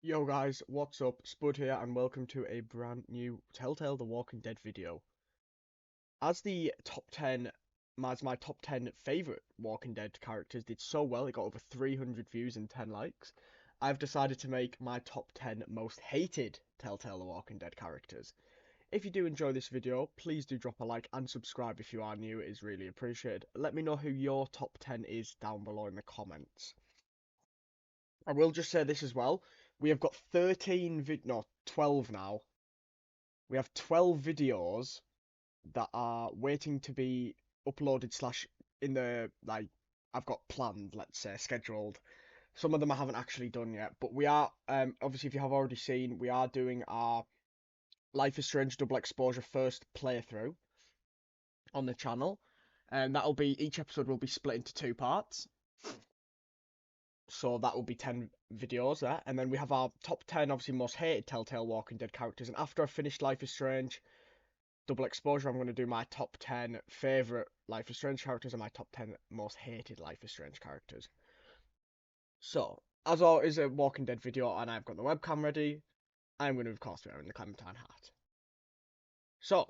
Yo guys, what's up? Spud here and welcome to a brand new Telltale The Walking Dead video. As the top 10, as my top 10 favourite Walking Dead characters did so well, it got over 300 views and 10 likes, I've decided to make my top 10 most hated Telltale The Walking Dead characters. If you do enjoy this video, please do drop a like and subscribe if you are new, it is really appreciated. Let me know who your top 10 is down below in the comments. I will just say this as well. We have got 12 now. We have 12 videos that are waiting to be uploaded slash in the, like, I've got planned, let's say, scheduled. Some of them I haven't actually done yet, but we are, obviously, if you have already seen, we are doing our Life is Strange double exposure first playthrough on the channel. And that'll be, each episode will be split into two parts. So that will be 10 videos there. And then we have our top 10, obviously, most hated Telltale Walking Dead characters. And after I've finished Life is Strange double exposure, I'm going to do my top 10 favourite Life is Strange characters and my top 10 most hated Life is Strange characters. So, as always, a Walking Dead video, and I've got the webcam ready. I'm going to, of course, be wearing the Clementine hat. So,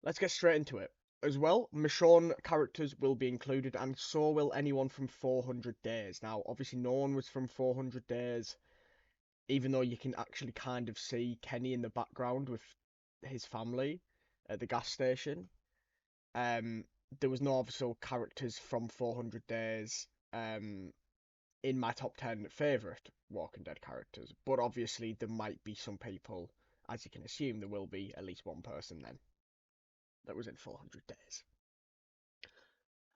let's get straight into it. As well, Michonne characters will be included, and so will anyone from 400 Days. Now, obviously, no one was from 400 Days, even though you can actually kind of see Kenny in the background with his family at the gas station. There was no obviously characters from 400 Days in my top 10 favourite Walking Dead characters, but obviously there might be some people, as you can assume, there will be at least one person then that was in 400 Days.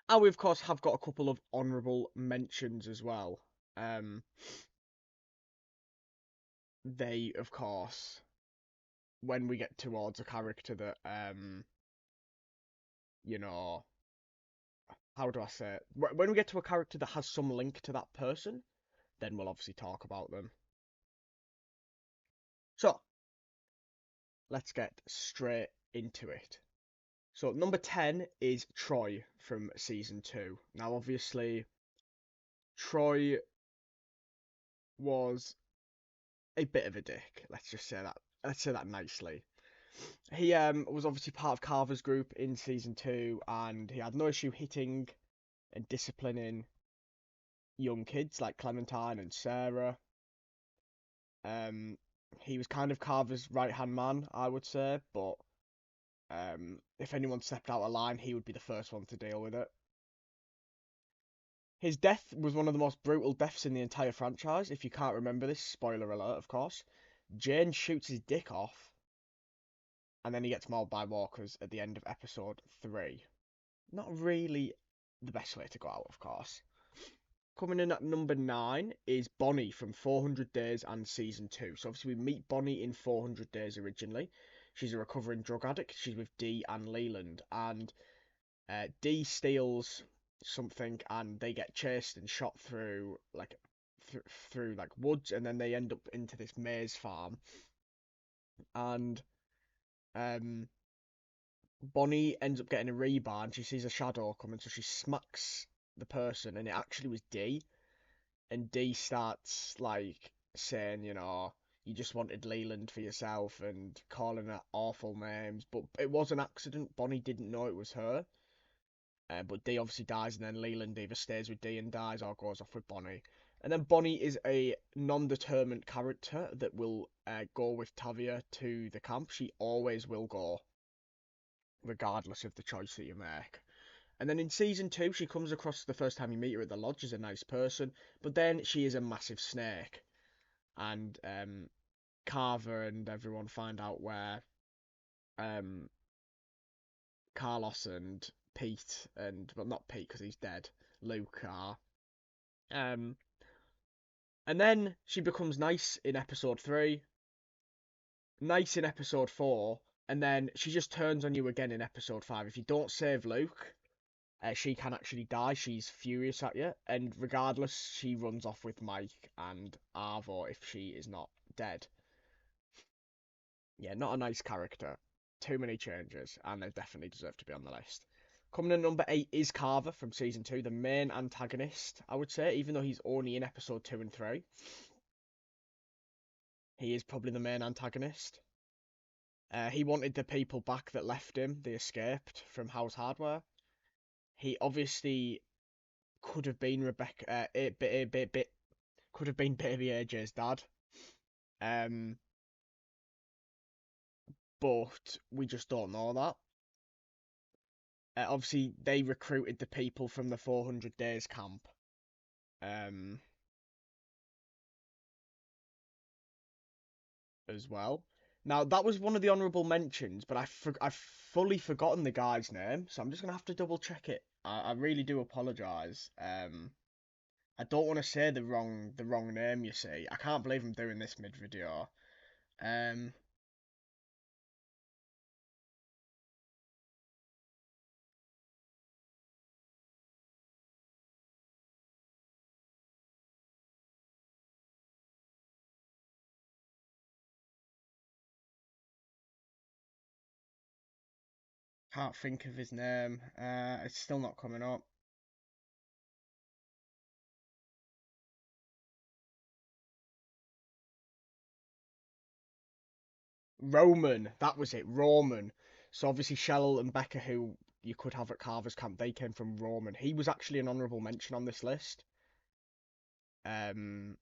And we, of course, have got a couple of honourable mentions as well. They, of course, when we get towards a character that, you know, how do I say it? When we get to a character that has some link to that person, then we'll obviously talk about them. So, let's get straight into it. So, number 10 is Troy from season 2. Now, obviously, Troy was a bit of a dick. Let's just say that. Let's say that nicely. He was obviously part of Carver's group in season 2, and he had no issue hitting and disciplining young kids like Clementine and Sarah. He was kind of Carver's right-hand man, I would say, but if anyone stepped out of line, he would be the first one to deal with it. His death was one of the most brutal deaths in the entire franchise. If you can't remember this, spoiler alert, of course. Jane shoots his dick off, and then he gets mauled by walkers at the end of episode 3. Not really the best way to go out, of course. Coming in at number 9 is Bonnie from 400 Days and Season 2. So obviously we meet Bonnie in 400 Days originally. She's a recovering drug addict. She's with Dee and Leland. And Dee steals something and they get chased and shot through like through like woods, and then they end up into this maze farm. And Bonnie ends up getting a rebar and she sees a shadow coming, so she smacks the person, and it actually was Dee. And Dee starts like saying, you just wanted Leland for yourself and calling her awful names, but it was an accident. Bonnie didn't know it was her. But Dee obviously dies, and then Leland either stays with Dee and dies or goes off with Bonnie. And then Bonnie is a non-determined character that will go with Tavia to the camp. She always will go, regardless of the choice that you make. And then in season 2, she comes across the first time you meet her at the lodge as a nice person, but then she is a massive snake. And Carver and everyone find out where Carlos and Pete, and, well, not Pete because he's dead, Luke are. And then she becomes nice in episode 3, nice in episode 4, and then she just turns on you again in episode 5. If you don't save Luke, she can actually die. She's furious at you, and regardless, she runs off with Mike and Arvo if she is not dead. Yeah, not a nice character. Too many changes, and they definitely deserve to be on the list. Coming in number 8 is Carver from season 2, the main antagonist, I would say, even though he's only in episode 2 and 3. He is probably the main antagonist. He wanted the people back that left him. They escaped from House Hardware. He obviously could have been could have been Baby AJ's dad. Um, but we just don't know that. Obviously, they recruited the people from the 400 Days camp. Um, as well. Now that was one of the honourable mentions, but I've fully forgotten the guy's name, so I'm just gonna have to double check it. I really do apologise. I don't want to say the wrong name. You see, I can't believe I'm doing this mid video. Um, can't think of his name. It's still not coming up. Roman, that was it. Roman. So obviously Shell and Becca, who you could have at Carver's camp, they came from Roman. He was actually an honourable mention on this list. Um,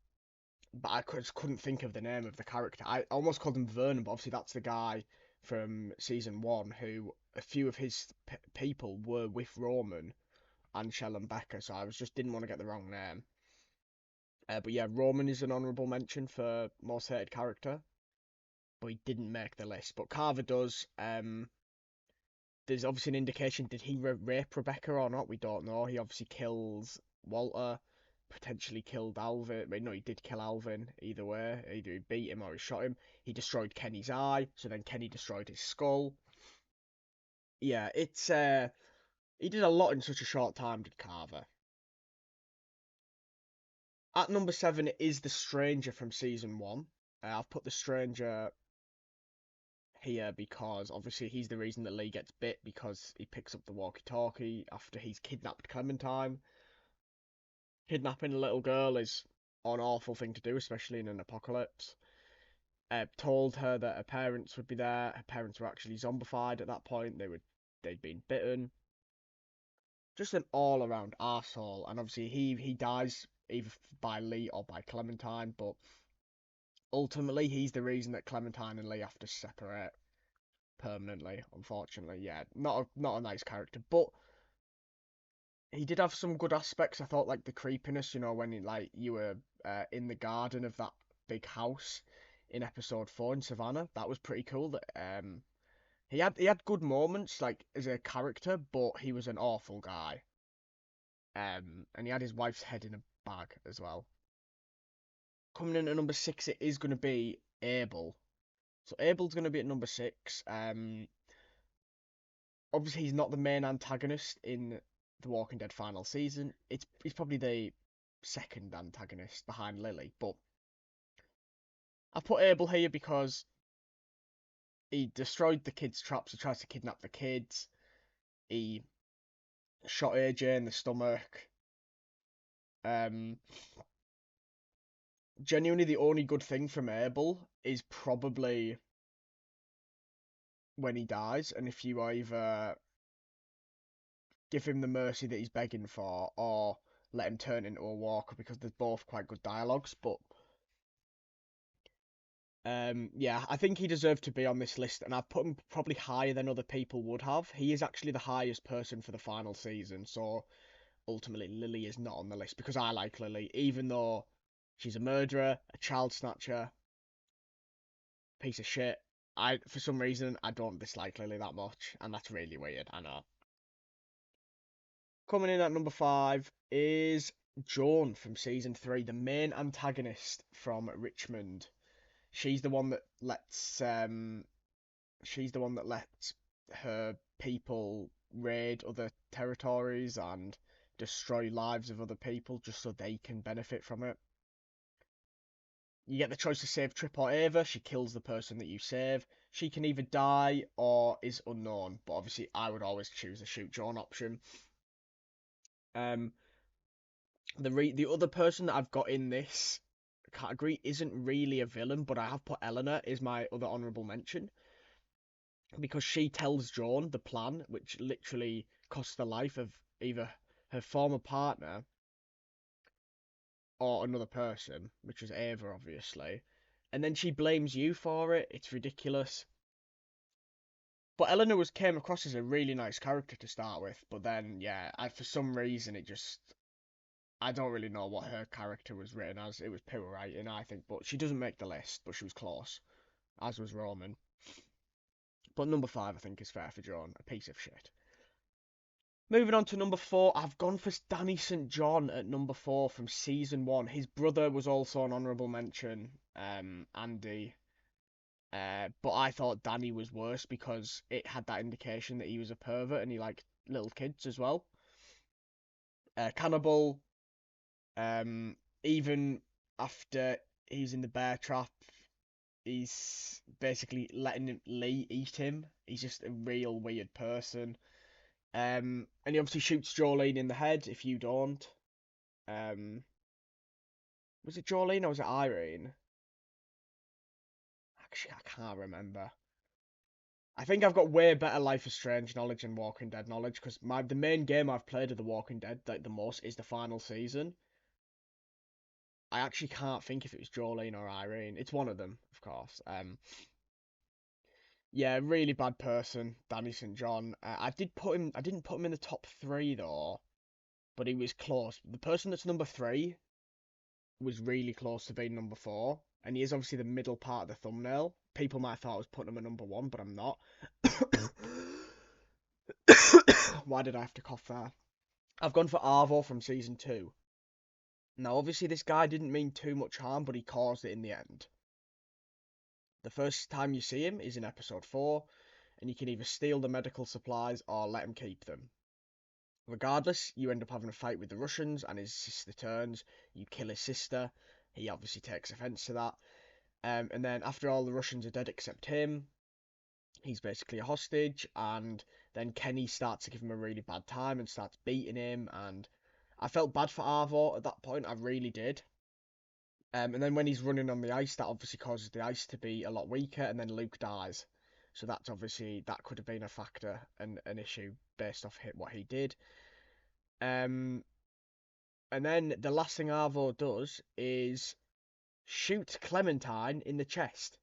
but I just couldn't think of the name of the character. I almost called him Vernon, but obviously that's the guy from season one who a few of his people were with Roman and Shell and Becca, so I was just didn't want to get the wrong name. But yeah, Roman is an honourable mention for most hated character, but he didn't make the list. But Carver does. There's obviously an indication, did he rape Rebecca or not? We don't know. He obviously kills Walter, potentially killed Alvin. Wait, no, he did kill Alvin. Either way, either he beat him or he shot him. He destroyed Kenny's eye, so then Kenny destroyed his skull. Yeah, it's he did a lot in such a short time, did Carver. At number 7 it is the Stranger from season 1. I've put the Stranger here because obviously he's the reason that Lee gets bit, because he picks up the walkie-talkie after he's kidnapped Clementine. Kidnapping a little girl is an awful thing to do, especially in an apocalypse. Told her that her parents would be there. Her parents were actually zombified at that point. They'd been bitten. Just an all-around arsehole. And obviously he dies either by Lee or by Clementine, but ultimately he's the reason that Clementine and Lee have to separate permanently. Unfortunately, yeah, not a nice character, but he did have some good aspects. I thought, like the creepiness, when you were in the garden of that big house in episode 4 in Savannah. That was pretty cool. That he had good moments like as a character, but he was an awful guy. And he had his wife's head in a bag as well. Coming in at number 6, it is going to be Abel. So Abel's going to be at number 6. Obviously he's not the main antagonist in the Walking Dead final season. He's probably the second antagonist behind Lily, but I put Abel here because he destroyed the kids' traps. He tries to kidnap the kids. He shot AJ in the stomach. Um, Genuinely, the only good thing from Abel is probably when he dies, and if you either give him the mercy that he's begging for, or let him turn into a walker, because there's both quite good dialogues. But yeah, I think he deserved to be on this list, and I've put him probably higher than other people would have. He is actually the highest person for the final season, so ultimately Lily is not on the list because I like Lily, even though she's a murderer, a child snatcher, piece of shit. For some reason, I don't dislike Lily that much, and that's really weird, I know. Coming in at number 5 is Joan from season 3, the main antagonist from Richmond. She's the one that lets her people raid other territories and destroy lives of other people just so they can benefit from it. You get the choice to save Trip or Ava. She kills the person that you save. She can either die or is unknown, but obviously I would always choose the shoot Joan option. Um, the other person that I've got in this category isn't really a villain, but I have put Eleanor is my other honourable mention because she tells Joan the plan, which literally costs the life of either her former partner or another person, which was Ava, obviously. And then she blames you for it. It's ridiculous. But Eleanor came across as a really nice character to start with, but then yeah, for some reason I don't really know what her character was written as. It was poor writing, I think, but she doesn't make the list, but she was close, as was Roman. But number 5, I think, is fair for John, a piece of shit. Moving on to number 4, I've gone for Danny St. John at number 4 from season 1. His brother was also an honourable mention, Andy. But I thought Danny was worse because it had that indication that he was a pervert and he liked little kids as well. Cannibal, even after he's in the bear trap, he's basically letting Lee eat him. He's just a real weird person. And he obviously shoots Jolene in the head if you don't. Um, was it Jolene or was it Irene? Actually, I can't remember. I think I've got way better Life is Strange knowledge and Walking Dead knowledge because the main game I've played of The Walking Dead like the most is the final season. I actually can't think if it was Jolene or Irene. It's one of them, of course. Yeah, really bad person, Danny St. John. I didn't put him in the top 3 though, but he was close. The person that's number 3 was really close to being number 4, and he is obviously the middle part of the thumbnail. People might have thought I was putting him at number 1, but I'm not. Why did I have to cough there? I've gone for Arvo from season 2. Now, obviously, this guy didn't mean too much harm, but he caused it in the end. The first time you see him is in episode 4, and you can either steal the medical supplies or let him keep them. Regardless, you end up having a fight with the Russians, and his sister turns. You kill his sister. He obviously takes offense to that. And then after all the Russians are dead except him, he's basically a hostage, and then Kenny starts to give him a really bad time and starts beating him, and I felt bad for Arvo at that point, I really did. And then when he's running on the ice, that obviously causes the ice to be a lot weaker, and then Luke dies. So that's obviously, that could have been a factor and an issue based off what he did. And then the last thing Arvo does is shoot Clementine in the chest.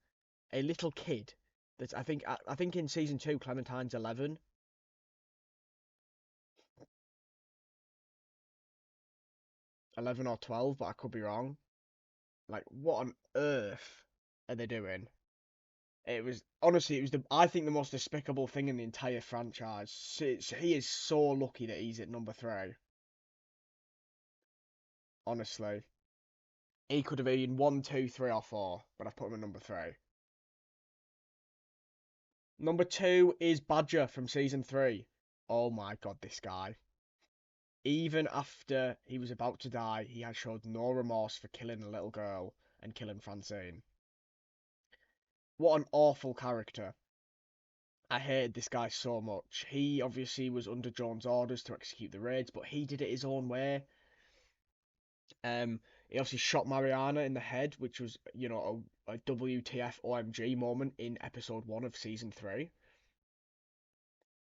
A little kid. That I think in season 2 Clementine's 11. 11 or 12, but I could be wrong. Like, what on earth are they doing? It was honestly, it was I think the most despicable thing in the entire franchise. He is so lucky that he's at number 3. Honestly, he could have been 1, 2, 3, or 4, but I've put him at number 3. Number 2 is Badger from season 3. Oh my god, this guy. Even after he was about to die, he had showed no remorse for killing a little girl and killing Francine. What an awful character. I hated this guy so much. He obviously was under Joan's orders to execute the raids, but he did it his own way. He obviously shot Mariana in the head, which was, a WTF OMG moment in episode 1 of season 3.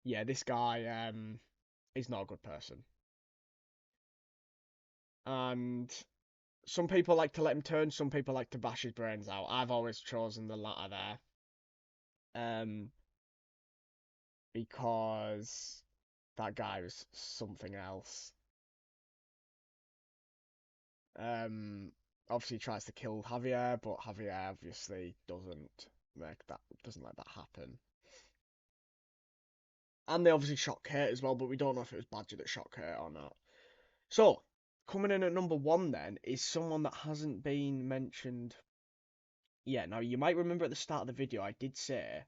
Yeah, this guy is not a good person. And some people like to let him turn, some people like to bash his brains out. I've always chosen the latter there. Because that guy was something else. Um, Obviously tries to kill Javier, but Javier obviously doesn't let that happen. And they obviously shot Kate as well, but we don't know if it was Badger that shot Kate or not. So, coming in at number 1 then is someone that hasn't been mentioned yet. Now, you might remember at the start of the video, I did say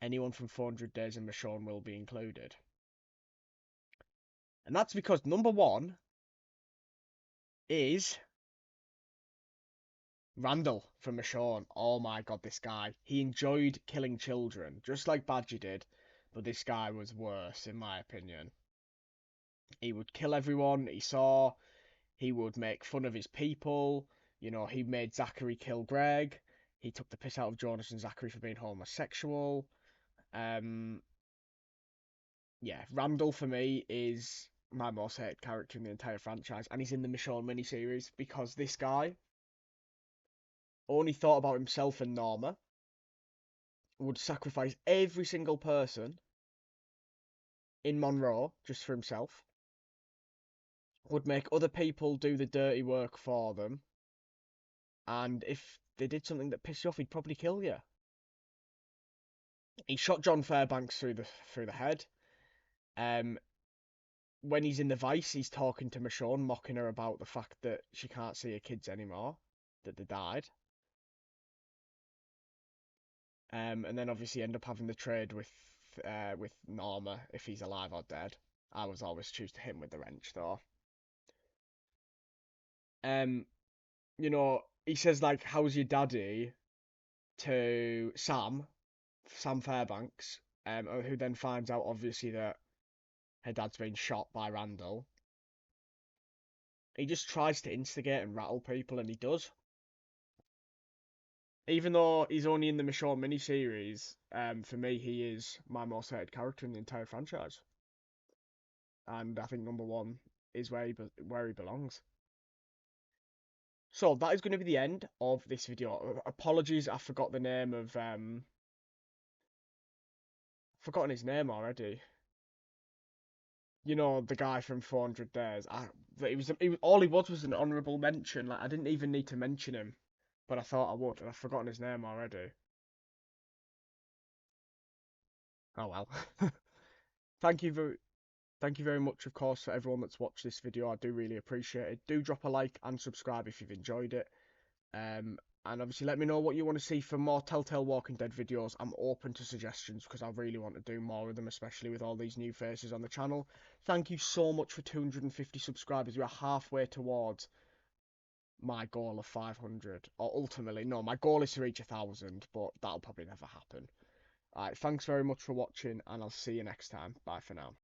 anyone from 400 Days in Michonne will be included. And that's because number 1 is Randall from Michonne. Oh my god, this guy. He enjoyed killing children, just like Badger did, but this guy was worse, in my opinion. He would kill everyone he saw, he would make fun of his people, You know, he made Zachary kill Greg. He took the piss out of Jonas and Zachary for being homosexual. Um, yeah, Randall for me is my most hated character in the entire franchise, and he's in the Michonne miniseries because this guy only thought about himself and Norma, would sacrifice every single person in Monroe just for himself, would make other people do the dirty work for them, and if they did something that pissed you off, he'd probably kill you. He shot John Fairbanks through the head. Um, when he's in the Vice, he's talking to Michonne, mocking her about the fact that she can't see her kids anymore, that they died. And then obviously end up having the trade with Norma if he's alive or dead. I was always choose to hit him with the wrench though. Um, you know, he says like, "How's your daddy?" to Sam Fairbanks, who then finds out obviously that her dad's been shot by Randall. He just tries to instigate and rattle people, and he does. Even though he's only in the Michonne miniseries, for me he is my most hated character in the entire franchise, and I think number one is where he belongs. So that is going to be the end of this video. Apologies, I forgot the name of forgotten his name already. You know, the guy from 400 Days. All he was an honourable mention. Like I didn't even need to mention him, but I thought I would, and I've forgotten his name already. Oh well. Thank you very Thank you very much, of course, for everyone that's watched this video. I do really appreciate it. Do drop a like and subscribe if you've enjoyed it. And obviously let me know what you want to see for more Telltale Walking Dead videos. I'm open to suggestions because I really want to do more of them, especially with all these new faces on the channel. Thank you so much for 250 subscribers. We are halfway towards my goal of 500. Or ultimately, no, my goal is to reach 1,000, but that'll probably never happen. Alright, thanks very much for watching, and I'll see you next time. Bye for now.